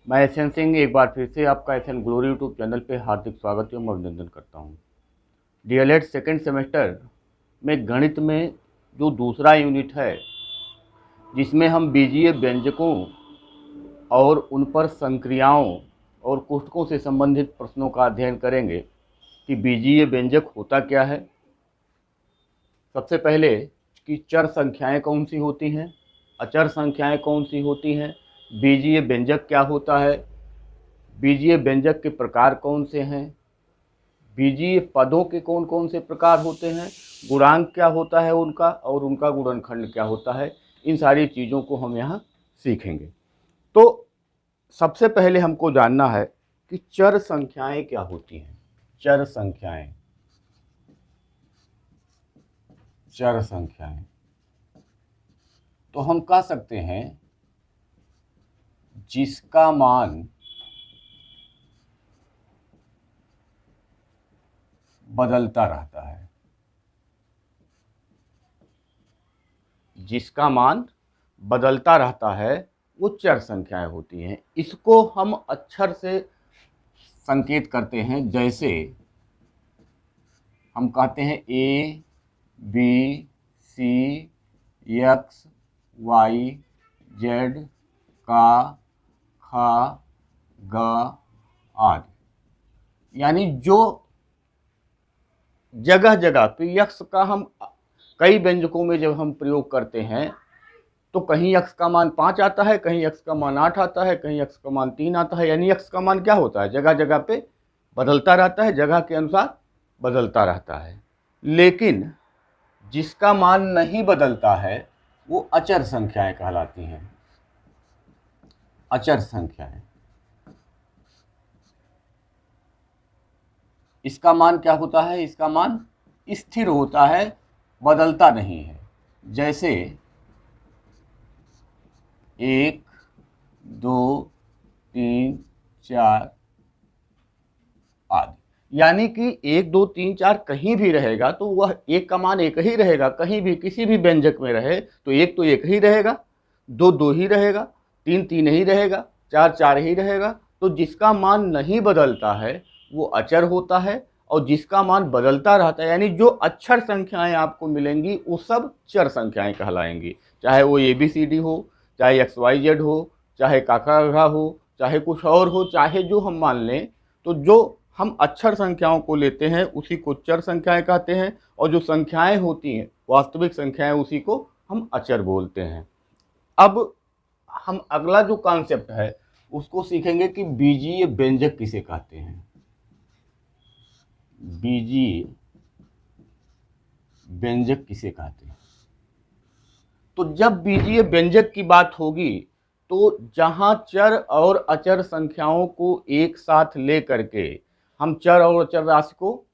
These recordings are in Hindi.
मैं एसएन सिंह एक बार फिर से आपका एसएन ग्लोरी यूट्यूब चैनल पे हार्दिक स्वागत एवं अभिनंदन करता हूँ। डीएलएड सेकेंड सेमेस्टर में गणित में जो दूसरा यूनिट है, जिसमें हम बीजीय व्यंजकों और उन पर संक्रियाओं और कोष्ठकों से संबंधित प्रश्नों का अध्ययन करेंगे कि बीजीय व्यंजक होता क्या है। सबसे पहले कि चर संख्याएं कौन सी होती हैं, अचर संख्याएं कौन सी होती हैं, बीजीय व्यंजक क्या होता है, बीजीय व्यंजक के प्रकार कौन से हैं, बीजीय पदों के कौन कौन से प्रकार होते हैं, गुणांक क्या होता है उनका और उनका गुणनखंड क्या होता है। इन सारी चीज़ों को हम यहाँ सीखेंगे। तो सबसे पहले हमको जानना है कि चर संख्याएं क्या होती हैं। चर संख्याएं, चर संख्याएं तो हम कह सकते हैं जिसका मान बदलता रहता है, जिसका मान बदलता रहता है वो चर संख्याएं होती हैं। इसको हम अक्षर से संकेत करते हैं, जैसे हम कहते हैं A B C X Y Z का खा ग आदि। यानी जो जगह जगह पे यक्स का हम कई व्यंजकों में जब हम प्रयोग करते हैं तो कहीं यक्स का मान 5 आता है, कहीं यक्स का मान 8 आता है, कहीं यक्स का मान 3 आता है। यानी यक्स का मान क्या होता है, जगह जगह पे बदलता रहता है, जगह के अनुसार बदलता रहता है। लेकिन जिसका मान नहीं बदलता है वो अचर संख्याएं कहलाती हैं। अचर संख्याएं, इसका मान क्या होता है, इसका मान स्थिर होता है, बदलता नहीं है। जैसे 1 2 3 4 आदि। यानी कि 1 2 3 4 कहीं भी रहेगा तो वह एक का मान एक ही रहेगा। कहीं भी किसी भी व्यंजक में रहे तो एक ही रहेगा, 2 2 ही रहेगा, 3 3 ही रहेगा, 4 4 ही रहेगा। तो जिसका मान नहीं बदलता है वो अचर होता है, और जिसका मान बदलता रहता है यानी जो अक्षर संख्याएं आपको मिलेंगी वो सब चर संख्याएं कहलाएंगी। चाहे वो ABCD हो, चाहे XYZ हो, चाहे काका घा हो, चाहे कुछ और हो, चाहे जो हम मान लें, तो जो हम अक्षर संख्याओं को लेते हैं उसी को चर संख्याएं कहते हैं, और जो संख्याएं होती हैं वास्तविक संख्याएं उसी को हम अचर बोलते हैं। अब हम अगला जो कॉन्सेप्ट है उसको सीखेंगे कि बीजीय व्यंजक किसे कहते हैं। बीजीय व्यंजक किसे कहते हैं। तो जब बीजीय व्यंजक की बात होगी तो जहां चर और अचर संख्याओं को एक साथ ले करके हम चर और अचर राशि को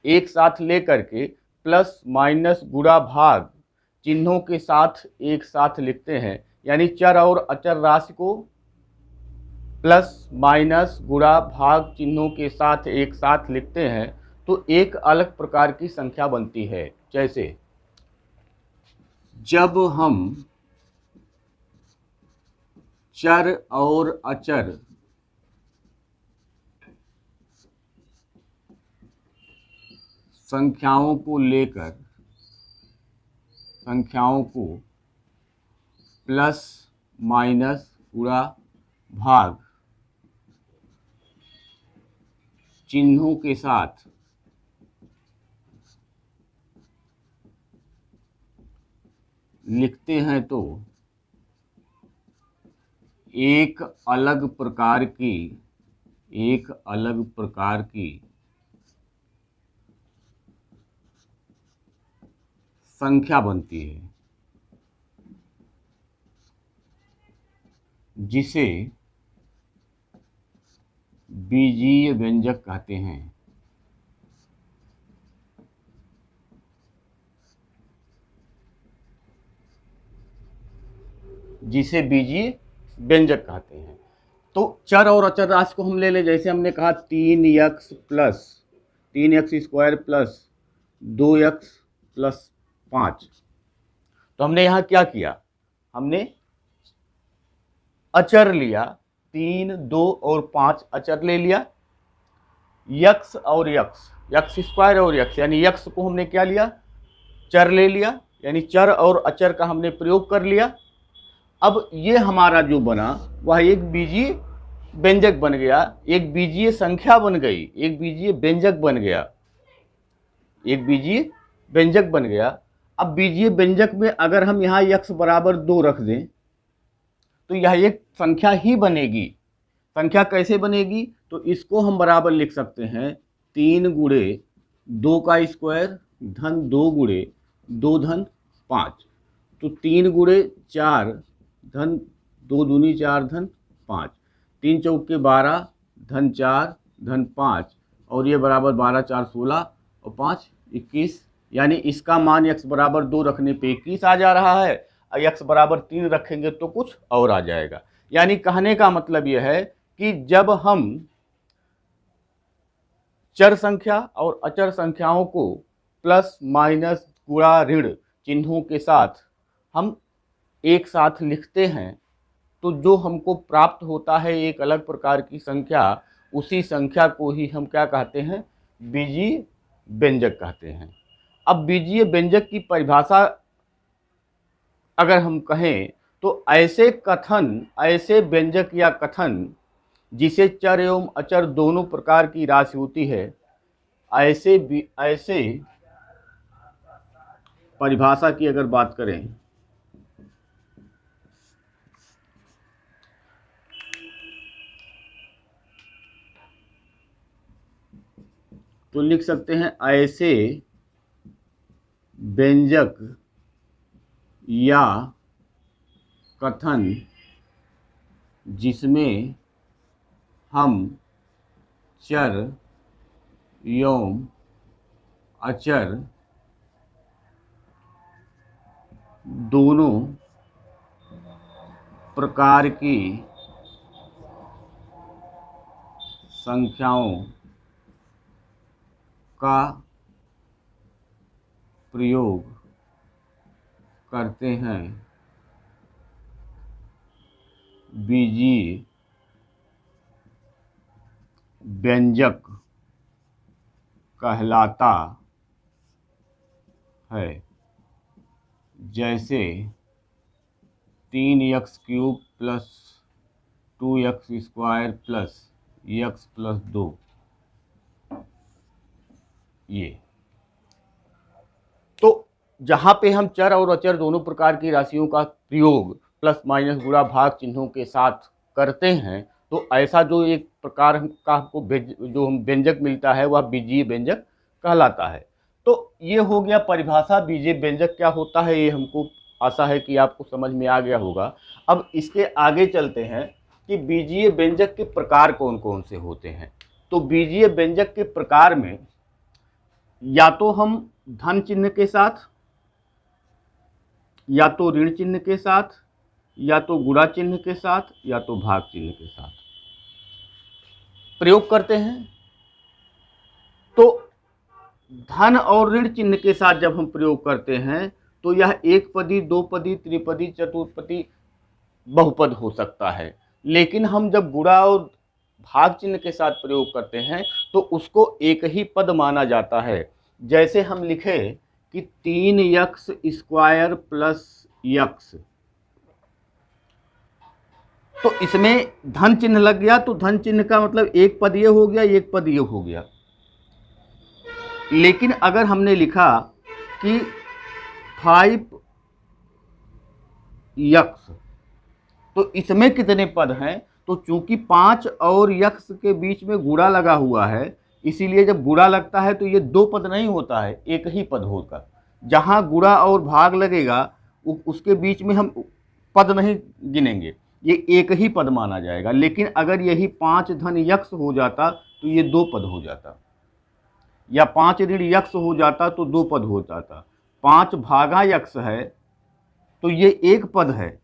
एक साथ ले करके प्लस माइनस गुणा भाग चिन्हों के साथ एक साथ लिखते हैं, यानी चर और अचर राशि को प्लस माइनस गुणा भाग चिन्हों के साथ एक साथ लिखते हैं तो एक अलग प्रकार की संख्या बनती है। जैसे जब हम चर और अचर संख्याओं को लेकर संख्याओं को प्लस माइनस गुणा भाग चिन्हों के साथ लिखते हैं तो एक अलग प्रकार की संख्या बनती है, जिसे बीजीय व्यंजक कहते हैं। जिसे बीजीय व्यंजक कहते हैं। तो चर और अचर राशि को हम ले लें, जैसे हमने कहा 3x plus 3x square plus 2x plus 5। तो हमने यहाँ क्या किया, हमने अचर लिया 3, 2 और 5 अचर ले लिया, यक्स और यक्स, यक्स स्क्वायर और यक्स, यानी यक्स को हमने क्या लिया, चर ले लिया, यानी चर और अचर का हमने प्रयोग कर लिया। अब ये हमारा जो बना वह एक बीजीय व्यंजक बन गया, एक बीजीय संख्या बन गई, एक बीजीय व्यंजक बन गया, एक बीजीय व्यंजक बन गया। अब बीजीय व्यंजक में अगर हम यहाँ x बराबर 2 रख दें तो यह एक संख्या ही बनेगी। संख्या कैसे बनेगी, तो इसको हम बराबर लिख सकते हैं 3 गुणे 2 का स्क्वायर धन 2 गुणे 2 धन 5, तो 3 गुणे 4 धन 2 दूनी 4 धन 5, 3 चौके 12 धन 4 धन 5, और ये बराबर 12 4 16 और 5 21, यानी इसका मान x बराबर 2 रखने पे 21 आ जा रहा है, और x बराबर 3 रखेंगे तो कुछ और आ जाएगा। यानी कहने का मतलब यह है कि जब हम चर संख्या और अचर संख्याओं को प्लस माइनस गुणा ऋण चिन्हों के साथ हम एक साथ लिखते हैं तो जो हमको प्राप्त होता है एक अलग प्रकार की संख्या, उसी संख्या को ही हम क्या कहते हैं, बीजीय व्यंजक कहते हैं। अब बीजीय व्यंजक की परिभाषा अगर हम कहें तो ऐसे कथन, ऐसे व्यंजक या कथन जिसे चर एवं अचर दोनों प्रकार की राशि होती है, ऐसे परिभाषा की अगर बात करें तो लिख सकते हैं ऐसे व्यंजक या कथन जिसमें हम चर एवं अचर दोनों प्रकार की संख्याओं का प्रयोग करते हैं, बीजीय व्यंजक कहलाता है। जैसे 3x cube plus 2x square plus x plus 2, ये तो जहाँ पे हम चर और अचर दोनों प्रकार की राशियों का प्रयोग प्लस माइनस गुणा भाग चिन्हों के साथ करते हैं, तो ऐसा जो एक प्रकार का हमको जो हम व्यंजक मिलता है वह बीजीय व्यंजक कहलाता है। तो ये हो गया परिभाषा, बीजीय व्यंजक क्या होता है, ये हमको आशा है कि आपको समझ में आ गया होगा। अब इसके आगे चलते हैं कि बीजीय व्यंजक के प्रकार कौन कौन से होते हैं। तो बीजीय व्यंजक के प्रकार में या तो हम धन चिन्ह के साथ, या तो ऋण चिन्ह के साथ, या तो गुणा चिन्ह के साथ, या तो भाग चिन्ह के साथ प्रयोग करते हैं। तो धन और ऋण चिन्ह के साथ जब हम प्रयोग करते हैं तो यह एक पदी, दो पदी, त्रिपदी, चतुर्पदी, बहुपद हो सकता है। लेकिन हम जब गुणा और भाग चिन्ह के साथ प्रयोग करते हैं तो उसको एक ही पद माना जाता है। जैसे हम लिखे कि 3x स्क्वायर प्लस x, तो इसमें धन चिन्ह लग गया, तो धन चिन्ह का मतलब एक पद ये हो गया, एक पद ये हो गया। लेकिन अगर हमने लिखा कि 5x, तो इसमें कितने पद हैं, तो चूंकि 5 और x के बीच में गुणा लगा हुआ है, इसीलिए जब गुणा लगता है तो ये दो पद नहीं होता है, एक ही पद होगा। जहाँ गुणा और भाग लगेगा उसके बीच में हम पद नहीं गिनेंगे, ये एक ही पद माना जाएगा। लेकिन अगर यही 5 धन x हो जाता तो ये दो पद हो जाता, या 5 ऋण x हो जाता तो दो पद हो जाता। 5 भागा x है तो ये एक पद है,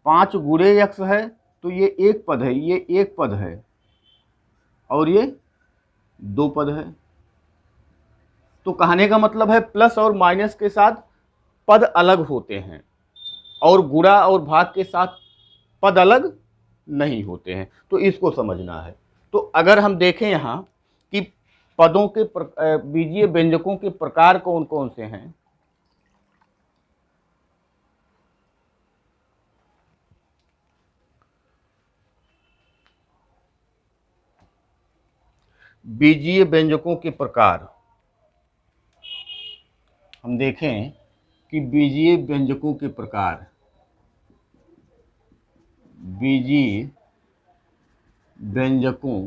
5 गुणे x है तो ये एक पद है, ये एक पद है, और ये दो पद है। तो कहने का मतलब है प्लस और माइनस के साथ पद अलग होते हैं और गुणा और भाग के साथ पद अलग नहीं होते हैं। तो इसको समझना है। तो अगर हम देखें यहाँ कि पदों के बीजीय व्यंजकों के प्रकार कौन कौन से हैं, बीजीय व्यंजकों के प्रकार हम देखें कि बीजीय व्यंजकों के प्रकार, बीजीय व्यंजकों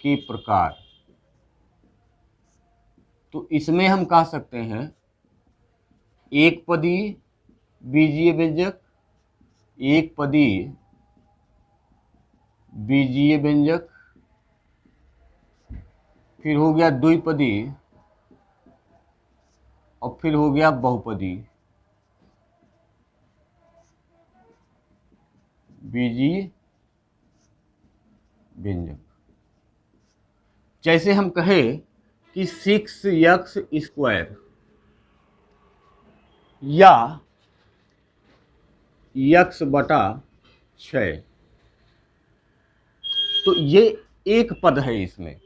के प्रकार, तो इसमें हम कह सकते हैं एक पदीय बीजीय व्यंजक, एक पदीय बीजीय व्यंजक, फिर हो गया द्विपदीय और फिर हो गया बहुपदीय बीजीय व्यंजक। जैसे हम कहें कि 6x² या x/6, तो ये एक पद है इसमें।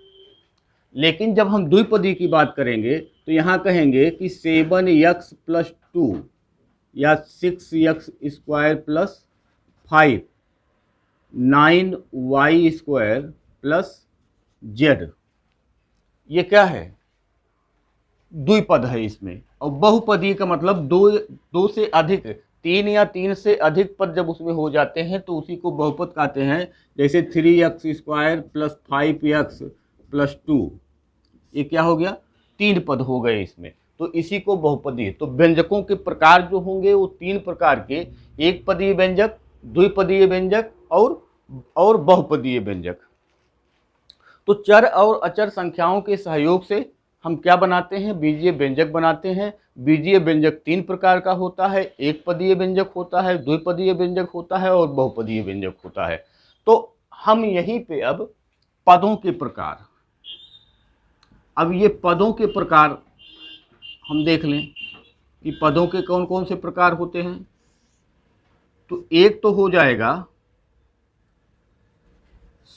लेकिन जब हम द्विपदी की बात करेंगे तो यहाँ कहेंगे कि 7x+2 या 6x² + 5 9y² + z, ये क्या है, द्विपद है इसमें। और बहुपदी का मतलब दो से अधिक, 3 या 3 से अधिक पद जब उसमें हो जाते हैं तो उसी को बहुपद कहते हैं। जैसे 3x² + 5x + 2, ये क्या हो गया, 3 पद हो गए इसमें, तो इसी को बहुपदी। तो व्यंजकों के प्रकार जो होंगे वो 3 प्रकार के, एक पदीय व्यंजक, द्विपदीय व्यंजक और बहुपदीय व्यंजक। तो चर और अचर संख्याओं के सहयोग से हम क्या बनाते हैं, बीजीय व्यंजक बनाते हैं। बीजीय व्यंजक 3 प्रकार का होता है, एक पदीय व्यंजक होता है, द्विपदीय व्यंजक होता है और बहुपदीय व्यंजक होता है। तो हम यहीं पे अब पदों के प्रकार, अब ये पदों के प्रकार हम देख लें कि पदों के कौन कौन से प्रकार होते हैं। तो एक तो हो जाएगा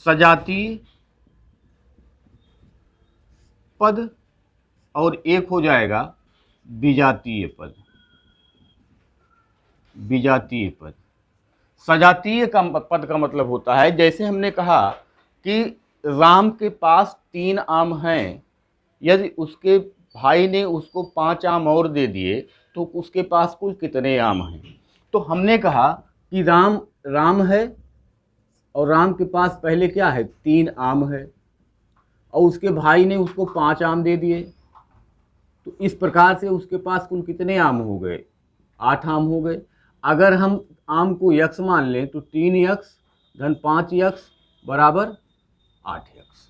सजातीय पद और एक हो जाएगा विजातीय पद। विजातीय पद, सजातीय पद का मतलब होता है, जैसे हमने कहा कि राम के पास 3 आम हैं, यदि उसके भाई ने उसको 5 आम और दे दिए तो उसके पास कुल कितने आम हैं। तो हमने कहा कि राम है और राम के पास पहले क्या है, 3 आम है, और उसके भाई ने उसको 5 आम दे दिए, तो इस प्रकार से उसके पास कुल कितने आम हो गए, 8 आम हो गए। अगर हम आम को यक्स मान लें तो 3x धन 5x बराबर 8x।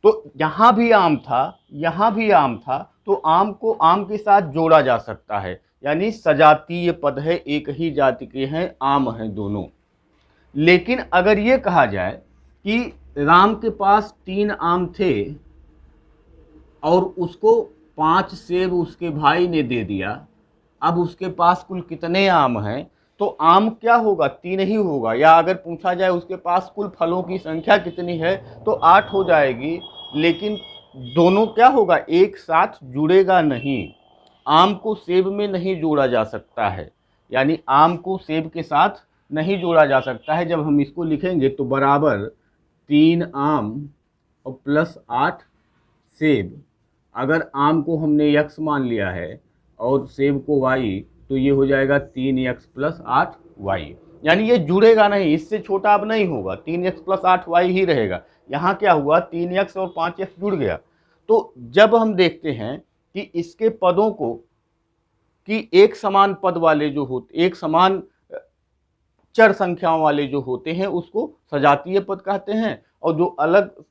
तो यहाँ भी आम था, यहाँ भी आम था, तो आम को आम के साथ जोड़ा जा सकता है, यानी सजातीय पद है, एक ही जाति के हैं, आम हैं दोनों। लेकिन अगर ये कहा जाए कि राम के पास 3 आम थे और उसको 5 सेब उसके भाई ने दे दिया, अब उसके पास कुल कितने आम हैं, तो आम क्या होगा, 3 ही होगा। या अगर पूछा जाए उसके पास कुल फलों की संख्या कितनी है तो 8 हो जाएगी, लेकिन दोनों क्या होगा, एक साथ जुड़ेगा नहीं। आम को सेब में नहीं जोड़ा जा सकता है, यानी आम को सेब के साथ नहीं जोड़ा जा सकता है। जब हम इसको लिखेंगे तो बराबर 3 आम और प्लस 8 सेब। अगर आम को हमने x मान लिया है और सेब को y, तो ये हो जाएगा 3x + 8y, यानी ये जुड़ेगा नहीं, इससे छोटा अब नहीं होगा, 3x + 8y ही रहेगा। यहाँ क्या हुआ, 3x और 5x जुड़ गया। तो जब हम देखते हैं कि इसके पदों को, कि एक समान पद वाले जो होते, एक समान चर संख्याओं वाले जो होते हैं उसको सजातीय पद कहते हैं, और जो अलग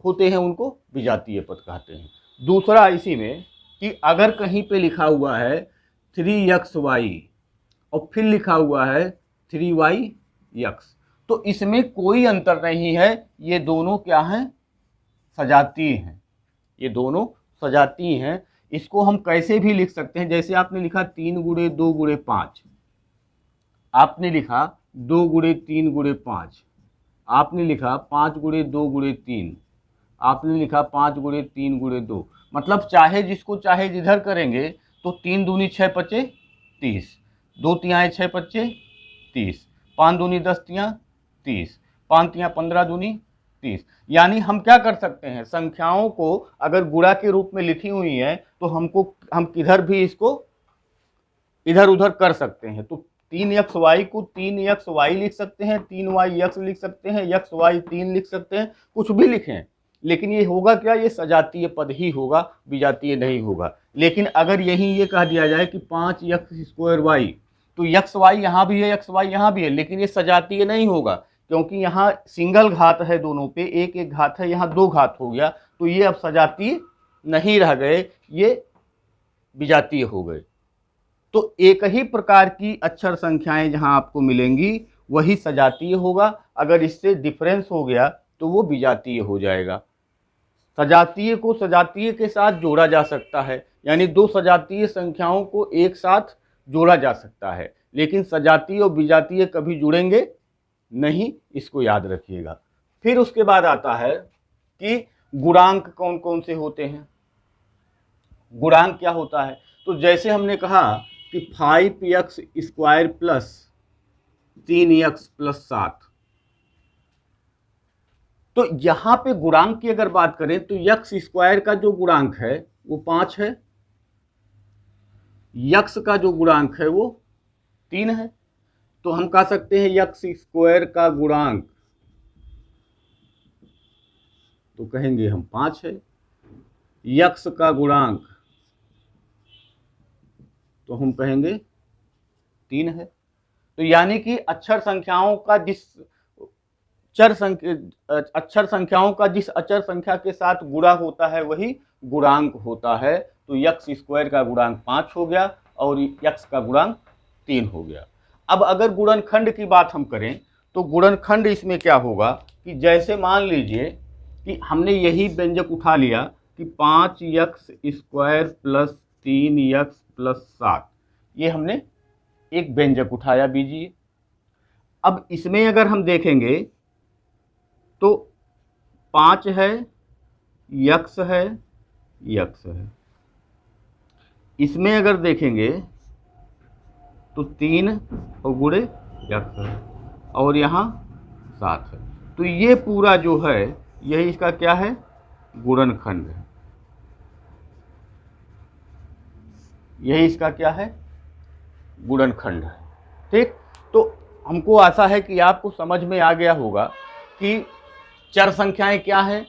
होते हैं उनको विजातीय पद कहते हैं। दूसरा इसी में कि अगर कहीं पे लिखा हुआ है 3xy और फिर लिखा हुआ है 3yx, तो इसमें कोई अंतर नहीं है, ये दोनों क्या हैं, सजातीय हैं, ये दोनों सजातीय हैं। इसको हम कैसे भी लिख सकते हैं, जैसे आपने लिखा 3 × 2 × 5, आपने लिखा 2 गुणे 3 गुणे 5, आपने लिखा 5 गुणे 2 गुणे 3, आपने लिखा 5 गुणे 3 गुणे 2। मतलब चाहे जिसको चाहे जिधर करेंगे तो 3 दूनी 6 पचे 30, 2 तिहाई 6 पचे 30, 5 दूनी 10 तिया 30, 5 तिया 15 दूनी 30। यानी हम क्या कर सकते हैं, संख्याओं को अगर गुणा के रूप में लिखी हुई है तो हम किधर भी इसको इधर उधर कर सकते हैं। तो 3xy को 3xy लिख सकते हैं, 3yx लिख सकते हैं, xy 3 लिख सकते हैं, कुछ भी लिखें, लेकिन ये होगा क्या, ये सजातीय पद ही होगा, विजातीय नहीं होगा। लेकिन अगर यहीं ये कह दिया जाए कि 5x² y, तो xy यहाँ भी है, xy यहाँ भी है, लेकिन ये सजातीय नहीं होगा, क्योंकि यहाँ सिंगल घात है दोनों पे, एक एक घात है, यहाँ 2 घात हो गया, तो ये अब सजातीय नहीं रह गए, ये विजातीय हो गए। तो एक ही प्रकार की अक्षर संख्याएं जहां आपको मिलेंगी वही सजातीय होगा, अगर इससे डिफरेंस हो गया तो वो विजातीय हो जाएगा। सजातीय को सजातीय के साथ जोड़ा जा सकता है, यानी 2 सजातीय संख्याओं को एक साथ जोड़ा जा सकता है, लेकिन सजातीय और विजातीय कभी जुड़ेंगे नहीं, इसको याद रखिएगा। फिर उसके बाद आता है कि गुणांक कौन कौन से होते हैं। गुणांक क्या होता है, तो जैसे हमने कहा कि 5x² प्लस 3x प्लस 7, तो यहां पे गुणांक की अगर बात करें तो x² का जो गुणांक है वो 5 है, x का जो गुणांक है वो 3 है। तो हम कह सकते हैं x² का गुणांक, तो कहेंगे हम 5 है, x का गुणांक तो हम कहेंगे 3 है। तो यानी कि अक्षर संख्याओं का जिस अक्षर संख्या के साथ गुणा होता है वही गुणांक होता है। तो x² का गुणांक 5 हो गया और x का गुणांक 3 हो गया। अब अगर गुणनखंड की बात हम करें तो गुणनखंड इसमें क्या होगा कि जैसे मान लीजिए कि हमने यही व्यंजक उठा लिया कि 5x² प्लस 3x प्लस 7, ये हमने एक व्यंजक उठाया बीजीय। अब इसमें अगर हम देखेंगे तो 5 है, x है, x है। इसमें अगर देखेंगे तो 3 और गुणे x है और यहाँ 7 है। तो ये पूरा जो है यही इसका क्या है, गुणनखंड है। यही इसका क्या है, गुणनखंड है। ठीक, तो हमको आशा है कि आपको समझ में आ गया होगा कि चर संख्याएं क्या हैं।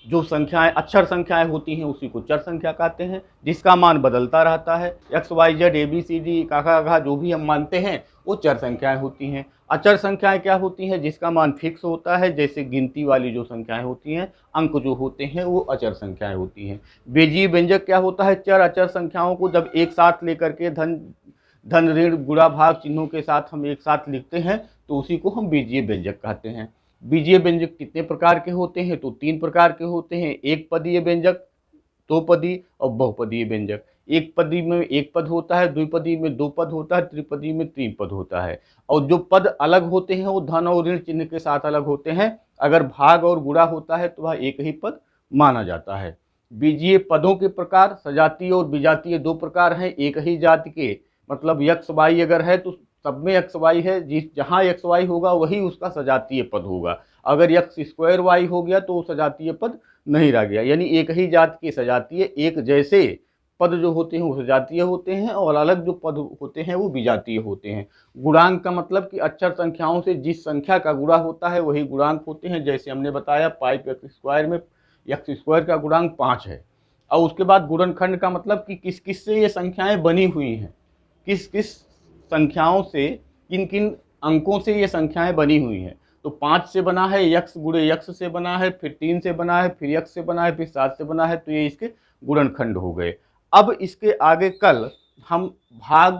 जो संख्याएं अक्षर संख्याएं होती हैं उसी को चर संख्या कहते हैं, जिसका मान बदलता रहता है। x y z a b c d काका काका जो भी हम मानते हैं वो चर संख्याएं होती हैं। अचर संख्याएं क्या होती हैं, जिसका मान फिक्स होता है, जैसे गिनती वाली जो संख्याएं होती हैं, अंक जो होते हैं वो अचर संख्याएं होती हैं। बीजीय व्यंजक क्या होता है, चर अचर संख्याओं को जब एक साथ लेकर के धन ऋण गुणा भाग चिन्हों के साथ हम एक साथ लिखते हैं तो उसी को हम बीजीय व्यंजक कहते हैं। बीजीय व्यंजक कितने प्रकार के होते हैं, तो 3 प्रकार के होते हैं, एक पदीय व्यंजक, 2 पदी और बहुपदीय व्यंजक। एक पदी में एक पद होता है, द्विपदी में 2 पद होता है, त्रिपदी में 3 पद होता है। और जो पद अलग होते हैं वो धन और ऋण चिन्ह के साथ अलग होते हैं। अगर भाग और गुणा होता है तो वह एक ही पद माना जाता है। बीजीय पदों के प्रकार सजातीय और विजातीय 2 प्रकार हैं। एक ही जाति के मतलब x y अगर है तो सब में x y है, जहाँ x y होगा वही उसका सजातीय पद होगा। अगर x² y हो गया तो सजातीय पद नहीं रह गया, यानी एक ही जात के सजातीय एक जैसे पद जो होते हैं वो सजातीय होते हैं और अलग जो पद होते हैं वो विजातीय होते हैं। गुणांक का मतलब कि अक्षर संख्याओं से जिस संख्या का गुणा होता है वही गुणांक होते हैं। जैसे हमने बताया 5x² में x² का गुणांक 5 है। और उसके बाद गुणनखंड का मतलब कि किस किस से ये संख्याएं बनी हुई हैं, किस किस संख्याओं से, किन किन अंकों से ये संख्याएं बनी हुई हैं। तो 5 से बना है, x गुणे x से बना है, फिर 3 से बना है, फिर x से बना है, फिर 7 से बना है, तो ये इसके गुणनखंड हो गए। अब इसके आगे कल हम भाग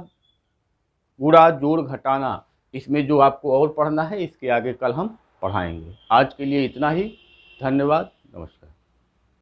गुणा जोड़ घटाना, इसमें जो आपको और पढ़ना है इसके आगे कल हम पढ़ाएंगे। आज के लिए इतना ही, धन्यवाद।